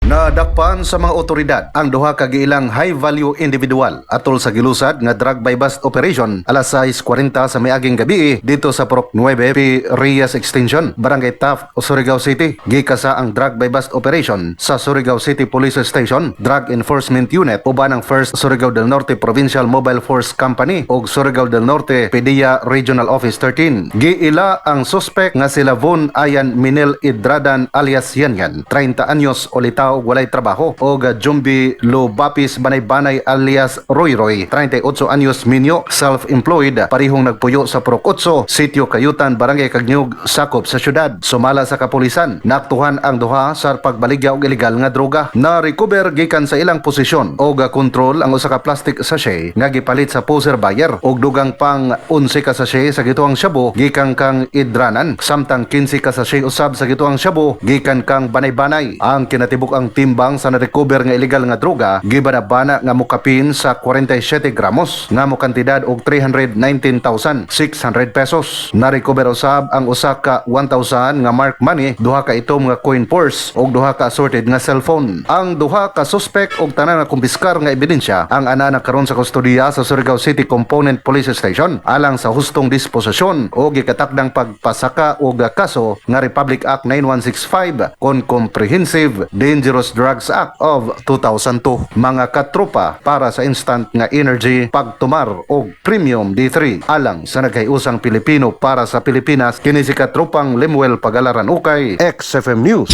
Nadakpan sa mga otoridad ang duha ka giilang high-value individual atol sa gilusad nga drug by bust operation alas 6:40 sa miaging gabi dito sa Purok 9 P. Reyes Extension, Barangay Taft, Surigao City. Gikasa ang drug by bust operation sa Surigao City Police Station, Drug Enforcement Unit uban ang 1st Surigao del Norte Provincial Mobile Force Company ug Surigao del Norte PDEA Regional Office 13. Giila ang suspect nga sila Von Ayan Minel Idradan alias Yanyan, 30 anyos, olitaw walay trabaho, o Jumbi Lubapis Banay-Banay alias Roy Roy, 38 anyos, minyo, self-employed, parihong nagpuyo sa Purok 8, Sitio Kayutan, Barangay Kagnyug, sakop sa syudad. Sumala sa kapulisan, naaktuhan ang duha sa pagbaligya og ilegal nga droga. Na-recover gikan sa ilang posisyon o kontrol ang usa ka plastic sachet nga gipalit sa poser buyer og dugang pang 11 ka sachet sa gituang shabu gikan kang Idranan, samtang 15 ka sachet usab sa gituang shabu gikan kang Banay-Banay. Ang kinatibuk ang timbang sa na-recover nga illegal nga droga gibanabana nga mukapin sa 47 gramos nga mo kantidad og 319,600 pesos. Na-recover usab ang usa ka 1,000 nga mark money, duha ka itom nga coin purse og duha ka assorted nga cellphone. Ang duha ka suspect og tanan nga kumpiskar nga ebidensya ang ana karon sa kustodiya sa Surigao City Component Police Station alang sa hustong disposisyon o gikatakdang pagpasaka og kaso nga Republic Act 9165 kon Comprehensive Dangerous Drugs Act of 2002. Mga katropa, para sa instant nga energy, pagtumar o premium D3 alang sa nagkayusang Pilipino para sa Pilipinas, kini si katropang Lemuel Pagalaran Ukay, XFM News.